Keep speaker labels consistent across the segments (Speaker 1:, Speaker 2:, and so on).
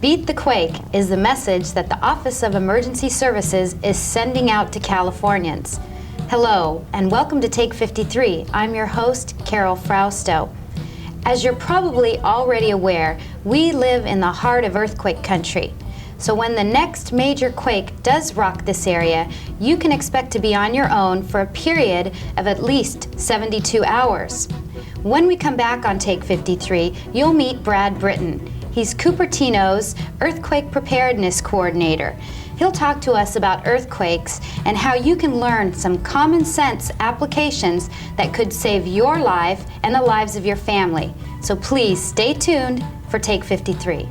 Speaker 1: Beat the Quake is the message that the Office of Emergency Services is sending out to Californians. Hello, and welcome to Take 53. I'm your host, Carol Frausto. As you're probably already aware, we live in the heart of earthquake country. So when the next major quake does rock this area, you can expect to be on your own for a period of at least 72 hours. When we come back on Take 53, you'll meet Brad Britton. He's Cupertino's Earthquake Preparedness Coordinator. He'll talk to us about earthquakes and how you can learn some common sense applications that could save your life and the lives of your family. So please stay tuned for Take 53.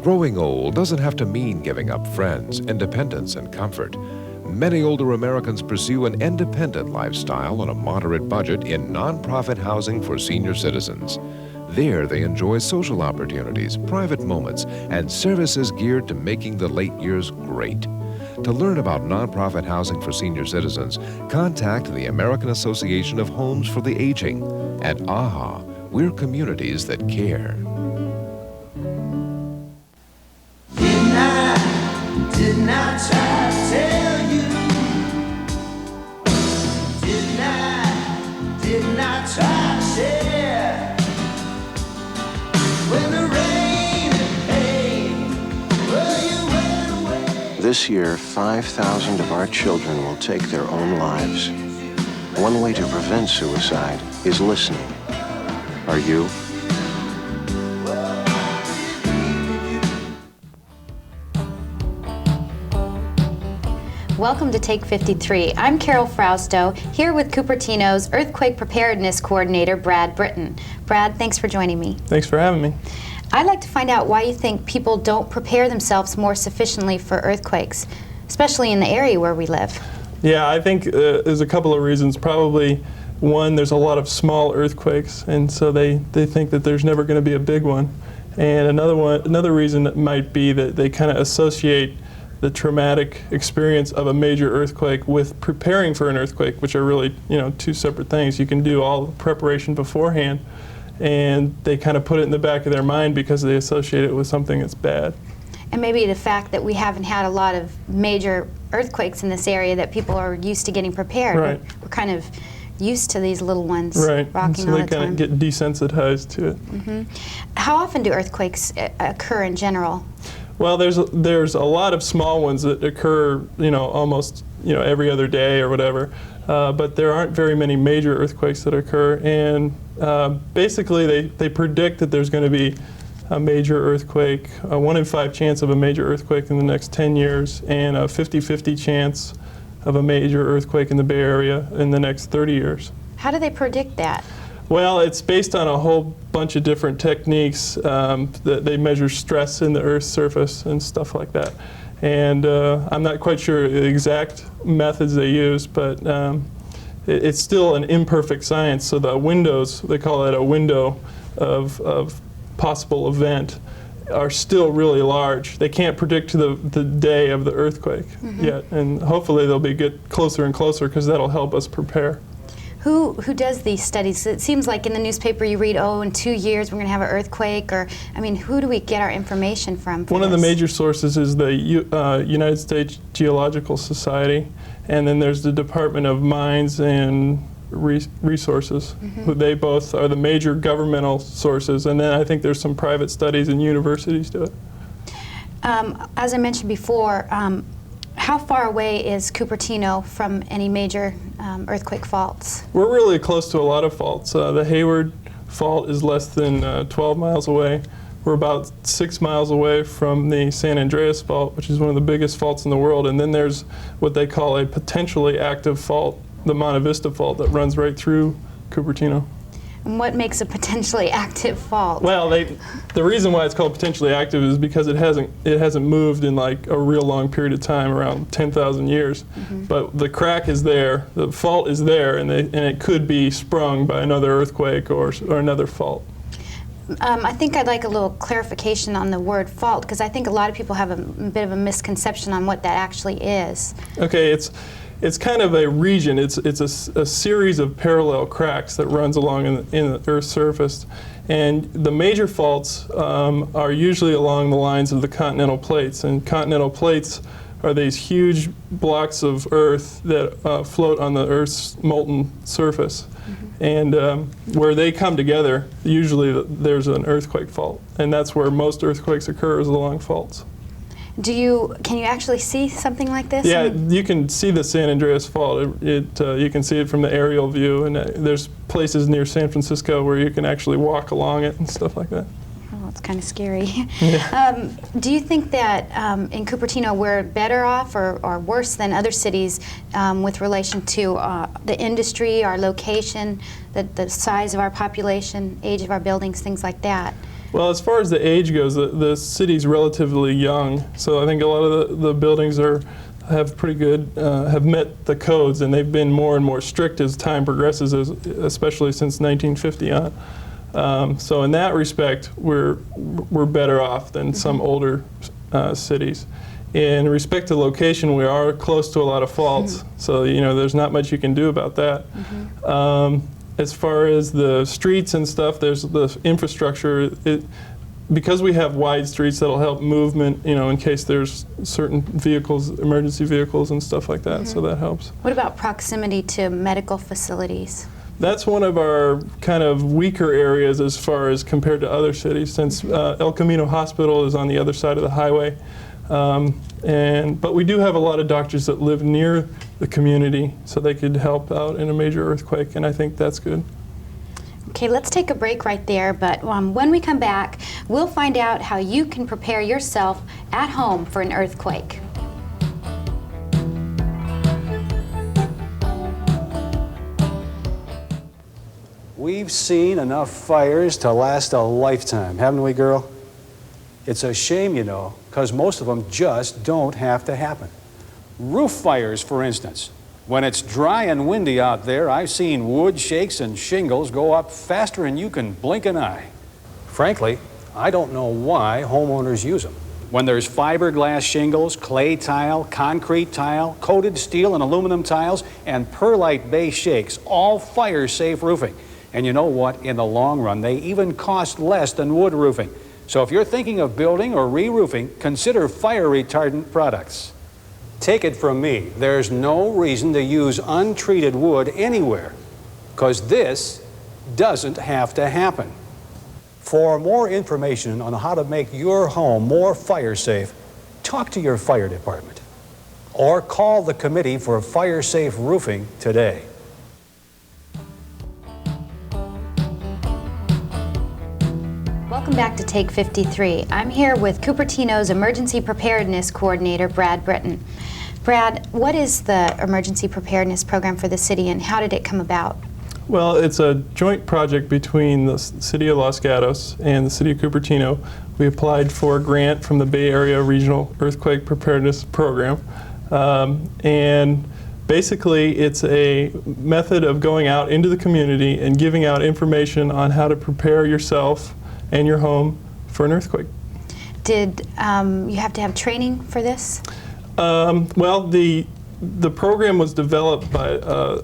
Speaker 2: Growing old doesn't have to mean giving up friends, independence, and comfort. Many older Americans pursue an independent lifestyle on a moderate budget in nonprofit housing for senior citizens. There, they enjoy social opportunities, private moments, and services geared to making the late years great. To learn about nonprofit housing for senior citizens, contact the American Association of Homes for the Aging. At AHA, we're communities that care.
Speaker 3: Didn't I try to tell you? Didn't I try to share? When the rain and pain, well, you went away.
Speaker 4: This year, 5,000 of our children will take their own lives. One way to prevent suicide is listening. Are you?
Speaker 1: Welcome to Take 53. I'm Carol Frausto, here with Cupertino's Earthquake Preparedness Coordinator, Brad Britton. Brad, thanks for joining me.
Speaker 5: Thanks for having me.
Speaker 1: I'd like to find out why you think people don't prepare themselves more sufficiently for earthquakes, especially in the area where we live.
Speaker 5: Yeah, I think there's a couple of reasons. Probably one, there's a lot of small earthquakes, and so they think that there's never going to be a big one. And another reason that might be that they kind of associate the traumatic experience of a major earthquake with preparing for an earthquake, which are really, two separate things. You can do all the preparation beforehand, and they kind of put it in the back of their mind because they associate it with something that's bad.
Speaker 1: And maybe the fact that we haven't had a lot of major earthquakes in this area, that people are used to getting prepared.
Speaker 5: Right.
Speaker 1: We're kind of used to these little ones
Speaker 5: right.
Speaker 1: rocking
Speaker 5: so
Speaker 1: all
Speaker 5: they
Speaker 1: the time.
Speaker 5: kind of get desensitized to it.
Speaker 1: Mm-hmm. How often do earthquakes occur in general?
Speaker 5: Well, there's a lot of small ones that occur, almost, every other day or whatever. But there aren't very many major earthquakes that occur. And basically, they predict that there's going to be a major earthquake, a 1 in 5 chance of a major earthquake in the next 10 years, and a 50-50 chance of a major earthquake in the Bay Area in the next 30 years.
Speaker 1: How do they predict that?
Speaker 5: Well, it's based on a whole bunch of different techniques that they measure stress in the Earth's surface and stuff like that. And I'm not quite sure the exact methods they use, but it's still an imperfect science. So the windows, they call it a window of possible event, are still really large. They can't predict the day of the earthquake yet, and hopefully they'll get closer and closer because that'll help us prepare.
Speaker 1: Who does these studies? It seems like in the newspaper you read, in 2 years we're going to have an earthquake, or, who do we get our information from?
Speaker 5: One of the major sources is the United States Geological Society, and then there's the Department of Mines and Resources. Who they both are the major governmental sources, and then I think there's some private studies and universities do it.
Speaker 1: As I mentioned before, how far away is Cupertino from any major earthquake faults?
Speaker 5: We're really close to a lot of faults. The Hayward fault is less than 12 miles away. We're about 6 miles away from the San Andreas fault, which is one of the biggest faults in the world. And then there's what they call a potentially active fault, the Monte Vista fault, that runs right through Cupertino.
Speaker 1: And what makes a potentially active fault?
Speaker 5: Well, the reason why it's called potentially active is because it hasn't moved in like a real long period of time, around 10,000 years. But the crack is there, the fault is there, and it could be sprung by another earthquake or another fault.
Speaker 1: I think I'd like a little clarification on the word fault, because I think a lot of people have a bit of a misconception on what that actually is.
Speaker 5: Okay, it's kind of a region. It's a series of parallel cracks that runs along in the Earth's surface. And the major faults are usually along the lines of the continental plates. And continental plates are these huge blocks of Earth that float on the Earth's molten surface. And where they come together, usually there's an earthquake fault. And that's where most earthquakes occur, is along faults.
Speaker 1: Can you actually see something like this?
Speaker 5: Yeah, you can see the San Andreas Fault. You can see it from the aerial view, and there's places near San Francisco where you can actually walk along it and stuff like that.
Speaker 1: Oh, it's kind of scary.
Speaker 5: Yeah.
Speaker 1: Do you think that in Cupertino we're better off or worse than other cities with relation to the industry, our location, the size of our population, age of our buildings, things like that?
Speaker 5: Well, as far as the age goes, the city's relatively young, so I think a lot of the buildings have pretty good, have met the codes, and they've been more and more strict as time progresses, especially since 1950 on. So in that respect, we're better off than some older cities. In respect to location, we are close to a lot of faults, so there's not much you can do about that. As far as the streets and stuff, there's the infrastructure. Because we have wide streets, that'll help movement, in case there's certain vehicles, emergency vehicles and stuff like that, so that helps.
Speaker 1: What about proximity to medical facilities?
Speaker 5: That's one of our kind of weaker areas as far as compared to other cities, since El Camino Hospital is on the other side of the highway. But we do have a lot of doctors that live near the community, so they could help out in a major earthquake, and I think that's good.
Speaker 1: Okay, let's take a break right there, but when we come back, we'll find out how you can prepare yourself at home for an earthquake.
Speaker 6: We've seen enough fires to last a lifetime, haven't we, girl? It's a shame, because most of them just don't have to happen. Roof fires, for instance. When it's dry and windy out there, I've seen wood shakes and shingles go up faster than you can blink an eye. Frankly, I don't know why homeowners use them. When there's fiberglass shingles, clay tile, concrete tile, coated steel and aluminum tiles, and perlite base shakes, all fire-safe roofing. And you know what? In the long run, they even cost less than wood roofing. So if you're thinking of building or re-roofing, consider fire retardant products. Take it from me, there's no reason to use untreated wood anywhere, because this doesn't have to happen. For more information on how to make your home more fire safe, talk to your fire department or call the Committee for Fire Safe Roofing today.
Speaker 1: Welcome back to Take 53. I'm here with Cupertino's Emergency Preparedness Coordinator, Brad Britton. Brad, what is the Emergency Preparedness Program for the city, and how did it come about?
Speaker 5: Well, it's a joint project between the City of Los Gatos and the City of Cupertino. We applied for a grant from the Bay Area Regional Earthquake Preparedness Program. And basically, it's a method of going out into the community and giving out information on how to prepare yourself and your home for an earthquake.
Speaker 1: Did you have to have training for this?
Speaker 5: Well, the program was developed by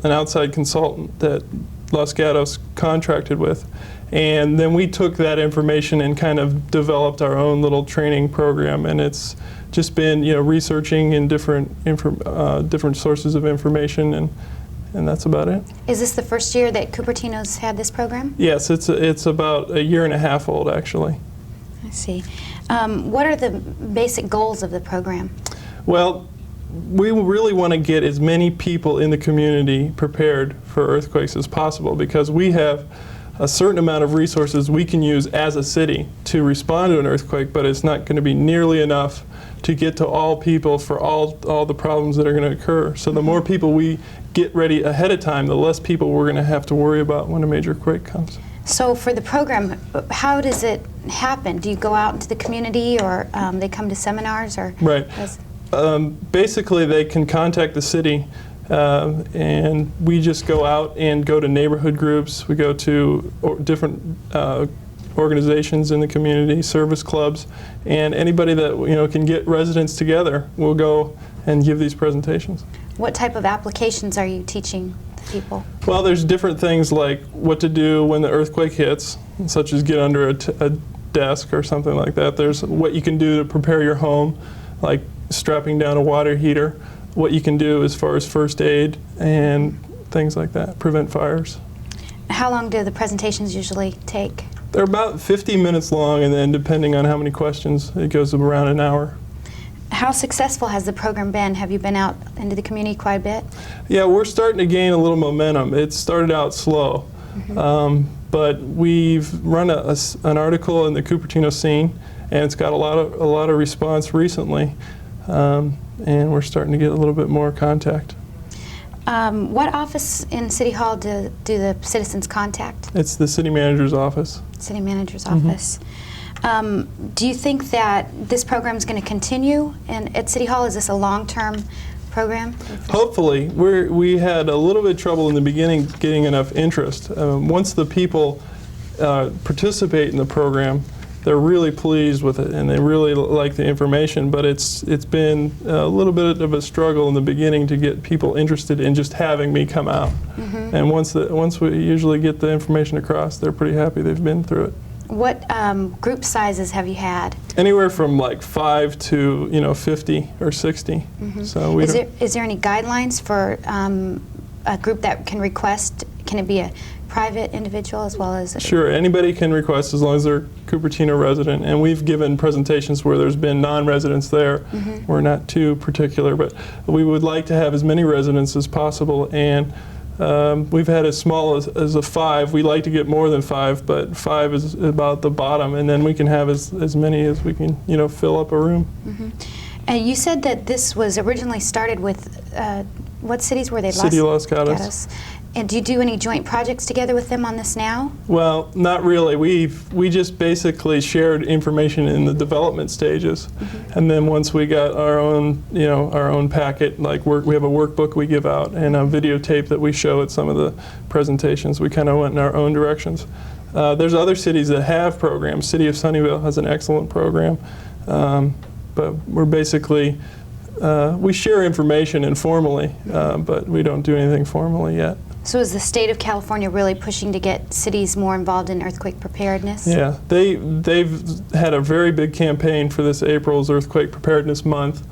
Speaker 5: an outside consultant that Los Gatos contracted with, and then we took that information and kind of developed our own little training program, and it's just been researching in different sources of information, and that's about it.
Speaker 1: Is this the first year that Cupertino's had this program?
Speaker 5: Yes, it's about a year and a half old, actually.
Speaker 1: I see. What are the basic goals of the program?
Speaker 5: Well, we really want to get as many people in the community prepared for earthquakes as possible, because we have a certain amount of resources we can use as a city to respond to an earthquake, but it's not going to be nearly enough to get to all people for all the problems that are going to occur. So the more people we get ready ahead of time, the less people we're going to have to worry about when a major quake comes.
Speaker 1: So for the program, how does it happen? Do you go out into the community, or they come to seminars? Or
Speaker 5: right. Basically, they can contact the city, and we just go out and go to neighborhood groups. We go to different organizations in the community, service clubs, and anybody that can get residents together will go and give these presentations.
Speaker 1: What type of applications are you teaching the people?
Speaker 5: Well, there's different things like what to do when the earthquake hits, such as get under a desk or something like that. There's what you can do to prepare your home, like strapping down a water heater, what you can do as far as first aid and things like that, prevent fires.
Speaker 1: How long do the presentations usually take?
Speaker 5: They're about 50 minutes long, and then depending on how many questions, it goes around an hour.
Speaker 1: How successful has the program been? Have you been out into the community quite a bit?
Speaker 5: Yeah, we're starting to gain a little momentum. It started out slow, but we've run an article in the Cupertino scene, and it's got a lot of response recently, and we're starting to get a little bit more contact.
Speaker 1: What office in City Hall do the citizens contact?
Speaker 5: It's the city manager's office.
Speaker 1: City manager's office. Do you think that this program is going to continue at City Hall? Is this a long-term program?
Speaker 5: Hopefully. We had a little bit of trouble in the beginning getting enough interest. Once the people participate in the program, they're really pleased with it and they really like the information, but it's been a little bit of a struggle in the beginning to get people interested in just having me come out. And once we usually get the information across, they're pretty happy they've been through it.
Speaker 1: What group sizes have you had?
Speaker 5: Anywhere from like 5 to 50 or 60. So
Speaker 1: Is there any guidelines for a group that can request? Can it be a private individual as well as
Speaker 5: Sure, anybody can request as long as they're Cupertino resident, and we've given presentations where there's been non-residents there. We're not too particular, but we would like to have as many residents as possible, and we've had as small as a 5. We like to get more than 5, but 5 is about the bottom, and then we can have as many as we can fill up a room.
Speaker 1: And you said that this was originally started with what cities were they?
Speaker 5: City of Los Gatos.
Speaker 1: And do you do any joint projects together with them on this now?
Speaker 5: Well, not really. We just basically shared information in the development stages, and then once we got our own packet, like we have a workbook we give out and a videotape that we show at some of the presentations. We kind of went in our own directions. There's other cities that have programs. City of Sunnyvale has an excellent program, but we're basically we share information informally, but we don't do anything formally yet.
Speaker 1: So is the state of California really pushing to get cities more involved in earthquake preparedness?
Speaker 5: Yeah, they've had a very big campaign for this April's Earthquake Preparedness Month,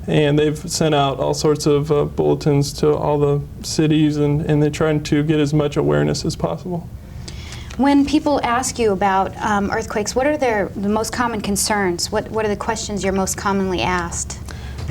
Speaker 5: and they've sent out all sorts of bulletins to all the cities, and they're trying to get as much awareness as possible.
Speaker 1: When people ask you about earthquakes, what are the most common concerns? What are the questions you're most commonly asked?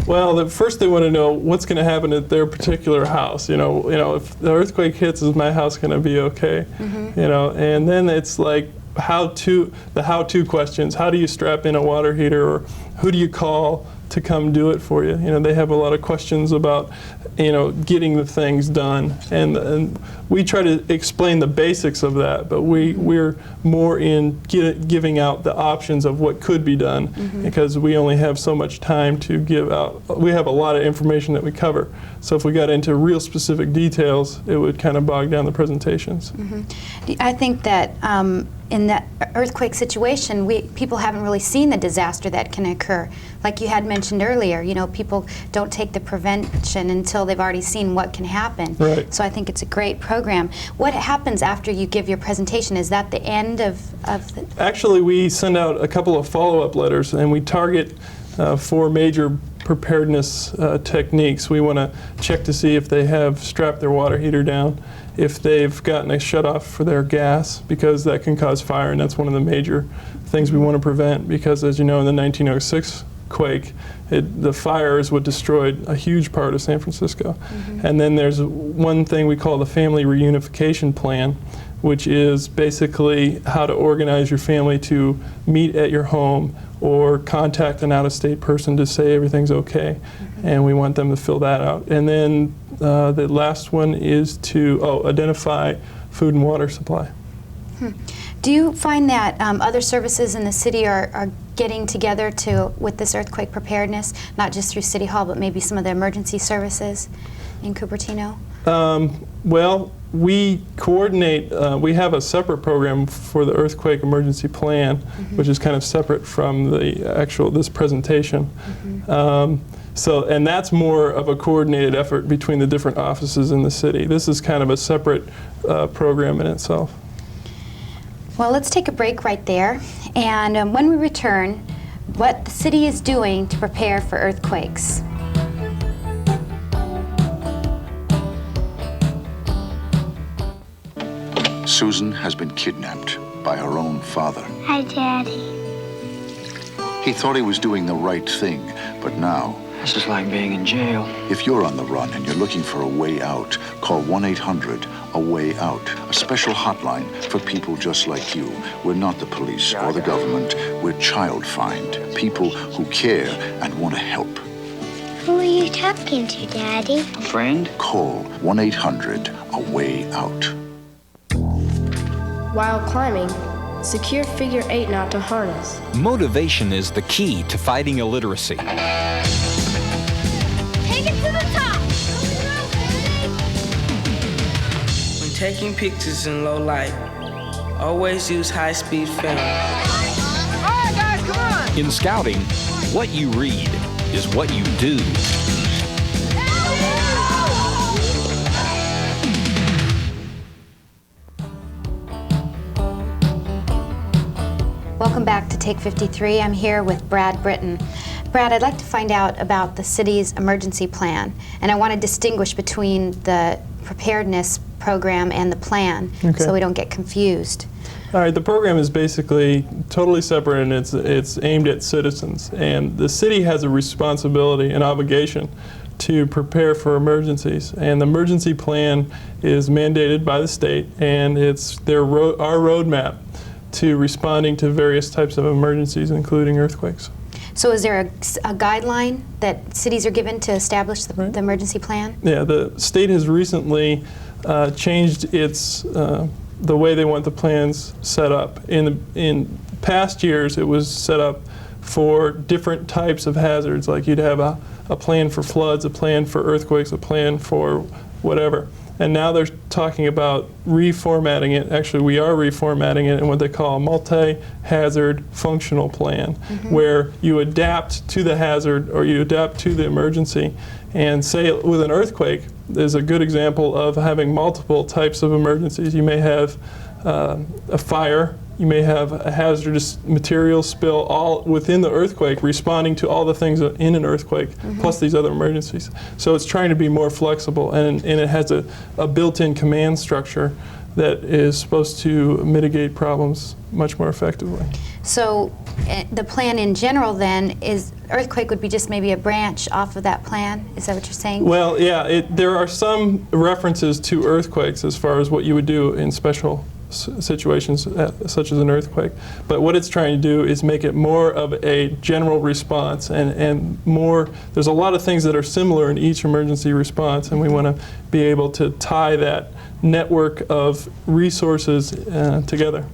Speaker 5: Well, first they want to know what's going to happen at their particular house. If the earthquake hits, is my house going to be okay? And then it's like the how-to questions. How do you strap in a water heater, or who do you call to come do it for you? They have a lot of questions about getting the things done, and we try to explain the basics of that, but we're more in giving out the options of what could be done, because we only have so much time to give out. We have a lot of information that we cover, so if we got into real specific details, it would kind of bog down the presentations.
Speaker 1: I think that in that earthquake situation, people haven't really seen the disaster that can occur. Like you had mentioned earlier, people don't take the prevention until they've already seen what can happen.
Speaker 5: Right.
Speaker 1: So I think it's a great program. What happens after you give your presentation? Is that the end of the...
Speaker 5: Actually, we send out a couple of follow-up letters, and we target 4 major preparedness techniques. We want to check to see if they have strapped their water heater down, if they've gotten a shutoff for their gas, because that can cause fire, and that's one of the major things we want to prevent, because as you know, in the 1906 quake, the fire is what destroyed a huge part of San Francisco. And then there's one thing we call the family reunification plan, which is basically how to organize your family to meet at your home or contact an out-of-state person to say everything's okay. And we want them to fill that out. And then the last one is to identify food and water supply.
Speaker 1: Do you find that other services in the city are getting together with this earthquake preparedness, not just through City Hall, but maybe some of the emergency services in Cupertino?
Speaker 5: Well, we coordinate, we have a separate program for the earthquake emergency plan, which is kind of separate from the this presentation. And that's more of a coordinated effort between the different offices in the city. This is kind of a separate program in itself.
Speaker 1: Well, let's take a break right there. And when we return, what the city is doing to prepare for earthquakes.
Speaker 7: Susan has been kidnapped by her own father.
Speaker 8: Hi, Daddy.
Speaker 7: He thought he was doing the right thing, but now,
Speaker 9: This is like being in jail.
Speaker 7: if you're on the run and you're looking for a way out, call 1-800-A-WAY-OUT, a special hotline for people just like you. We're not the police or the government. We're Child Find, people who care and want to help.
Speaker 8: Who are you talking to, Daddy?
Speaker 9: A friend?
Speaker 7: Call 1-800-A-WAY-OUT.
Speaker 10: While climbing, secure figure 8 knot to harness.
Speaker 11: Motivation is the key to fighting illiteracy.
Speaker 8: Take it to the top!
Speaker 10: When taking pictures in low light, always use high-speed film.
Speaker 8: Alright, guys, come on!
Speaker 11: In scouting, what you read is what you do.
Speaker 1: Welcome back to Take 53. I'm here with Brad Britton. Brad, I'd like to find out about the city's emergency plan, and I want to distinguish between the preparedness program and the plan, so we don't get confused.
Speaker 5: All right, the program is basically totally separate, and it's aimed at citizens. And the city has a responsibility, an obligation to prepare for emergencies. And the emergency plan is mandated by the state, and it's our roadmap to responding to various types of emergencies, including earthquakes.
Speaker 1: So is there a guideline that cities are given to establish the emergency plan?
Speaker 5: Yeah, the state has recently changed its the way they want the plans set up. In past years, it was set up for different types of hazards, like you'd have a plan for floods, a plan for earthquakes, a plan for whatever. And now they're talking about reformatting it. Actually, we are reformatting it in what they call a multi-hazard functional plan, where you adapt to the hazard or you adapt to the emergency. And say with an earthquake, there's a good example of having multiple types of emergencies. You may have a fire, you may have a hazardous material spill, all within the earthquake, responding to all the things in an earthquake, plus these other emergencies. So it's trying to be more flexible, and it has a built-in command structure that is supposed to mitigate problems much more effectively.
Speaker 1: So the plan in general then is earthquake would be just maybe a branch off of that plan? Is that what you're saying?
Speaker 5: Well, yeah, there are some references to earthquakes as far as what you would do in special situations such as an earthquake. But what it's trying to do is make it more of a general response and more, there's a lot of things that are similar in each emergency response, and we want to be able to tie that network of resources together.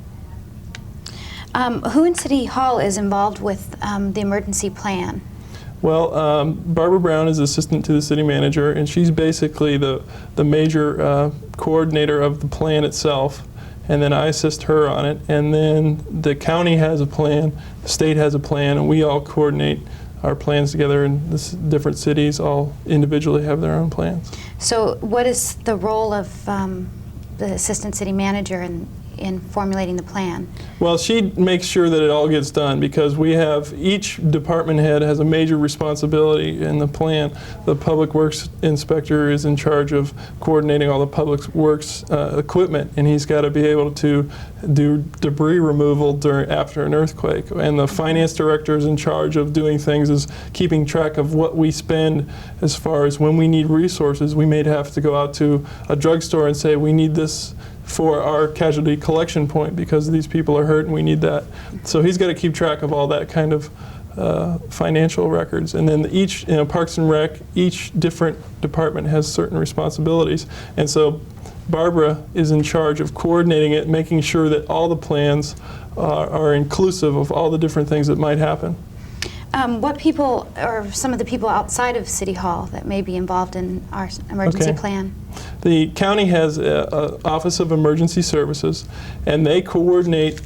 Speaker 1: Who in City Hall is involved with the emergency plan?
Speaker 5: Well, Barbara Brown is assistant to the city manager, and she's basically the major coordinator of the plan itself. And then I assist her on it. And then the county has a plan, the state has a plan, and we all coordinate our plans together, and the different cities all individually have their own plans.
Speaker 1: So what is the role of the assistant city manager in formulating the plan?
Speaker 5: Well, she makes sure that it all gets done, because we have, each department head has a major responsibility in the plan. The public works inspector is in charge of coordinating all the public works equipment, and he's got to be able to do debris removal after an earthquake. And the finance director is in charge of doing things as keeping track of what we spend as far as when we need resources. We may have to go out to a drugstore and say, we need this for our casualty collection point because these people are hurt and we need that. So he's got to keep track of all that kind of financial records. And then each, Parks and Rec, each different department has certain responsibilities. And so Barbara is in charge of coordinating it, making sure that all the plans are inclusive of all the different things that might happen.
Speaker 1: What people, or some of the people outside of City Hall that may be involved in our emergency plan?
Speaker 5: The county has an Office of Emergency Services, and they coordinate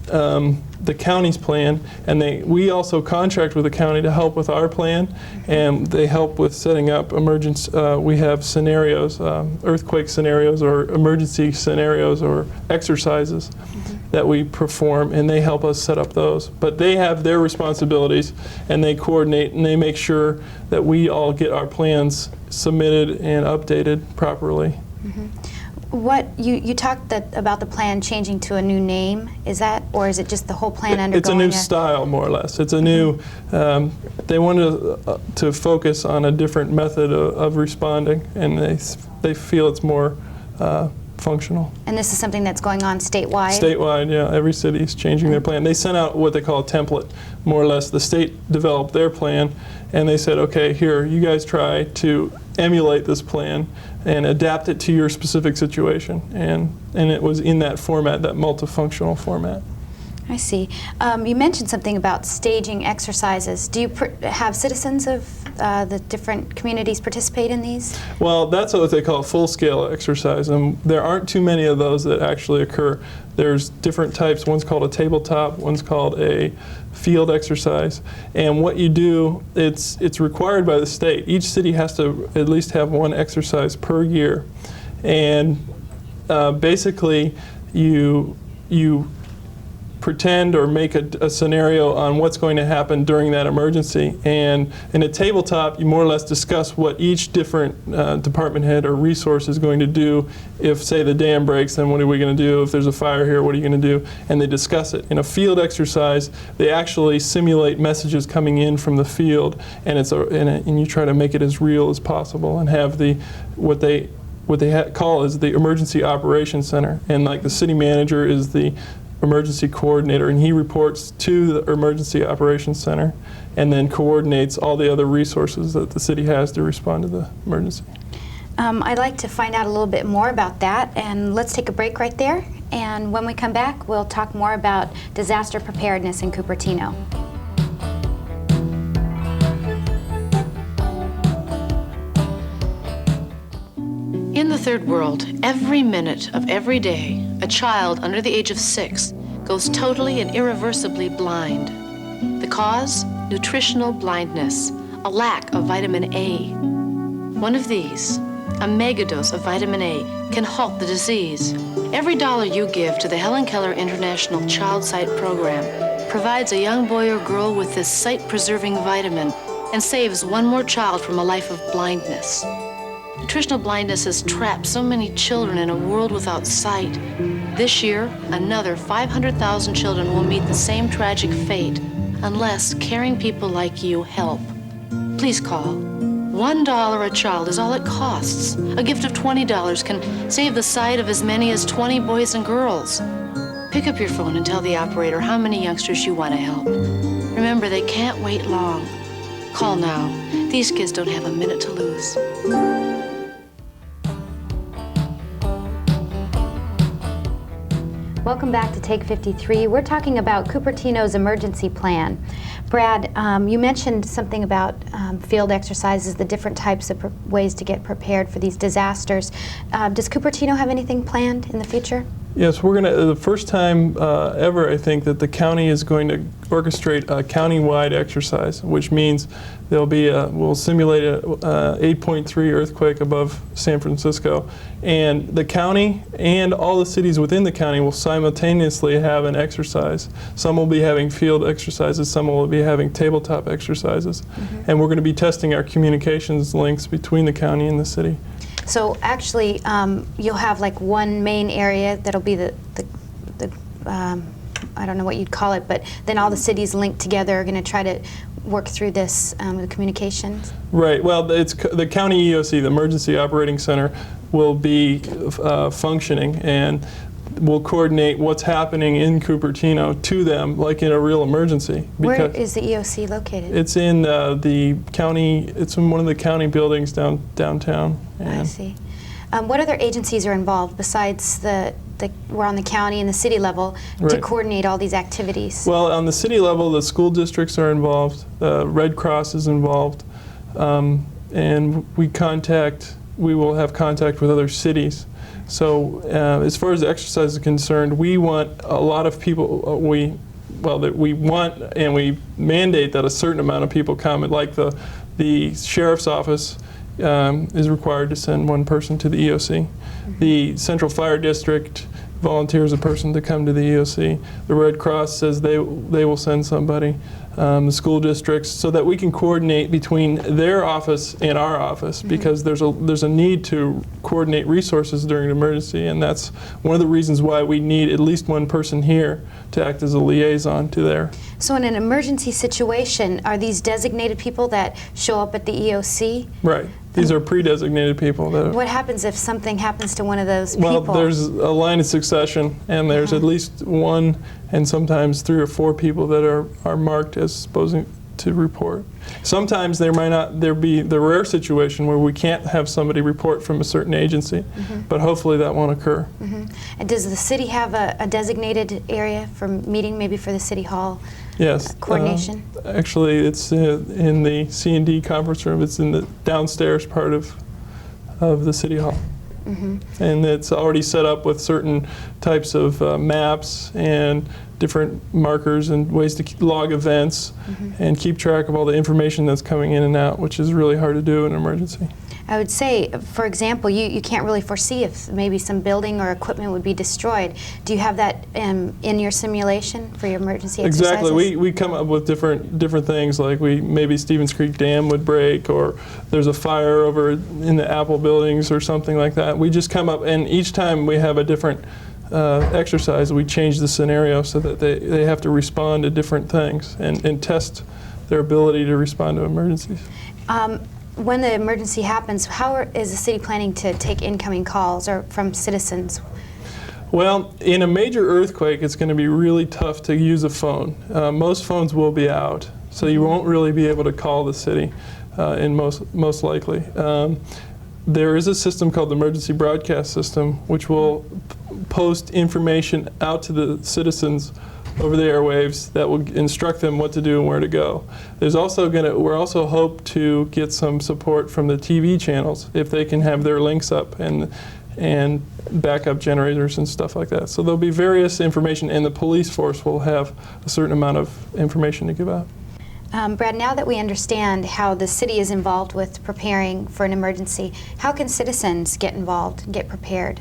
Speaker 5: the county's plan, and we also contract with the county to help with our plan, and they help with setting up emergency. We have scenarios, earthquake scenarios, or emergency scenarios, or exercises that we perform, and they help us set up those. But they have their responsibilities, and they coordinate, and they make sure that we all get our plans submitted and updated properly.
Speaker 1: What you talked about the plan changing to a new name? Is that, or is it just the whole plan undergoing?
Speaker 5: It's a new style, more or less. It's a new. They wanted to focus on a different method of responding, and they feel it's more functional.
Speaker 1: And this is something that's going on statewide?
Speaker 5: Statewide, yeah. Every city is changing their plan. They sent out what they call a template, more or less. The state developed their plan, and they said, okay, here, you guys try to emulate this plan and adapt it to your specific situation. And it was in that format, that multifunctional format.
Speaker 1: I see. You mentioned something about staging exercises. Do you have citizens of the different communities participate in these?
Speaker 5: Well, that's what they call a full-scale exercise, and there aren't too many of those that actually occur. There's different types. One's called a tabletop, one's called a field exercise. And what you do, it's required by the state. Each city has to at least have one exercise per year. And basically, you pretend or make a scenario on what's going to happen during that emergency. And in a tabletop, you more or less discuss what each different department head or resource is going to do. If, say, the dam breaks, then what are we going to do? If there's a fire here, what are you going to do? And they discuss it. In a field exercise, they actually simulate messages coming in from the field, and and you try to make it as real as possible and have what they call is the Emergency Operations Center. And like the city manager is the emergency coordinator, and he reports to the Emergency Operations Center and then coordinates all the other resources that the city has to respond to the emergency.
Speaker 1: I'd like to find out a little bit more about that, and let's take a break right there. And when we come back, we'll talk more about disaster preparedness in Cupertino.
Speaker 12: In the third world, every minute of every day, a child under the age of 6 goes totally and irreversibly blind. The cause? Nutritional blindness, a lack of vitamin A. One of these, a megadose of vitamin A, can halt the disease. Every dollar you give to the Helen Keller International Child Sight Program provides a young boy or girl with this sight-preserving vitamin and saves one more child from a life of blindness. Nutritional blindness has trapped so many children in a world without sight. This year, another 500,000 children will meet the same tragic fate unless caring people like you help. Please call. $1 a child is all it costs. A gift of $20 can save the sight of as many as 20 boys and girls. Pick up your phone and tell the operator how many youngsters you want to help. Remember, they can't wait long. Call now. These kids don't have a minute to lose.
Speaker 1: Welcome back to Take 53. We're talking about Cupertino's emergency plan. Brad, you mentioned something about field exercises, the different types of ways to get prepared for these disasters. Does Cupertino have anything planned in the future?
Speaker 5: Yes, we're going to, the first time ever, I think, that the county is going to orchestrate a county-wide exercise, which means there'll be we'll simulate a 8.3 earthquake above San Francisco, and the county and all the cities within the county will simultaneously have an exercise. Some will be having field exercises, some will be having tabletop exercises, and we're going to be testing our communications links between the county and the city.
Speaker 1: So actually, you'll have like one main area that'll be the I don't know what you'd call it, but then all the cities linked together are going to try to work through this with communications?
Speaker 5: Right. Well, it's the county EOC, the Emergency Operating Center, will be functioning, and will coordinate what's happening in Cupertino to them, like in a real emergency.
Speaker 1: Where is the EOC located?
Speaker 5: It's in the county. It's in one of the county buildings downtown.
Speaker 1: I see. What other agencies are involved besides the we're on the county and the city level to
Speaker 5: Right.
Speaker 1: coordinate all these activities?
Speaker 5: Well, on the city level, the school districts are involved, Red Cross is involved, and we will have contact with other cities. So as far as the exercise is concerned, we want a lot of people, we want and we mandate that a certain amount of people come. Like the sheriff's office is required to send one person to the EOC. The Central Fire District volunteers a person to come to the EOC. The Red Cross says they will send somebody. The school districts, so that we can coordinate between their office and our office, because there's a need to coordinate resources during an emergency, and that's one of the reasons why we need at least one person here to act as a liaison to there.
Speaker 1: So in an emergency situation, are these designated people that show up at the EOC?
Speaker 5: Right. These are pre-designated people.
Speaker 1: What happens if something happens to one of those
Speaker 5: Well,
Speaker 1: people?
Speaker 5: there's a line of succession, and there's at least one and sometimes 3 or 4 people that are marked as supposed to report. Sometimes there be the rare situation where we can't have somebody report from a certain agency, but hopefully that won't occur.
Speaker 1: And does the city have a designated area for meeting, maybe for the city hall?
Speaker 5: Yes.
Speaker 1: Coordination?
Speaker 5: Actually, it's in the C&D conference room. It's in the downstairs part of the city hall. And it's already set up with certain types of maps and different markers and ways to log events and keep track of all the information that's coming in and out, which is really hard to do in an emergency.
Speaker 1: I would say, for example, you can't really foresee if maybe some building or equipment would be destroyed. Do you have that in your simulation for your emergency exercises?
Speaker 5: Exactly. We come up with different things, like maybe Stevens Creek Dam would break, or there's a fire over in the Apple buildings or something like that. We just come up, and each time we have a different exercise, we change the scenario so that they have to respond to different things and test their ability to respond to emergencies.
Speaker 1: When the emergency happens, how is the city planning to take incoming calls or from citizens?
Speaker 5: Well, in a major earthquake, it's going to be really tough to use a phone. Most phones will be out, so you won't really be able to call the city, most likely. There is a system called the Emergency Broadcast System, which will post information out to the citizens over the airwaves that will instruct them what to do and where to go. We're also hope to get some support from the TV channels if they can have their links up and backup generators and stuff like that. So there'll be various information, and the police force will have a certain amount of information to give out.
Speaker 1: Brad, now that we understand how the city is involved with preparing for an emergency, how can citizens get involved and get prepared?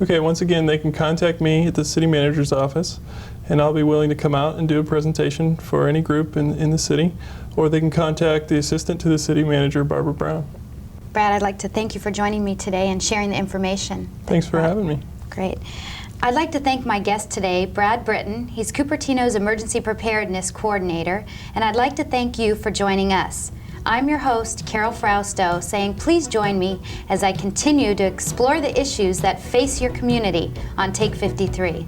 Speaker 5: Okay, once again, they can contact me at the city manager's office, and I'll be willing to come out and do a presentation for any group in the city, or they can contact the assistant to the city manager, Barbara Brown.
Speaker 1: Brad, I'd like to thank you for joining me today and sharing the information.
Speaker 5: Thanks for having me.
Speaker 1: Great. I'd like to thank my guest today, Brad Britton. He's Cupertino's Emergency Preparedness Coordinator, and I'd like to thank you for joining us. I'm your host, Carol Frausto, saying please join me as I continue to explore the issues that face your community on Take 53.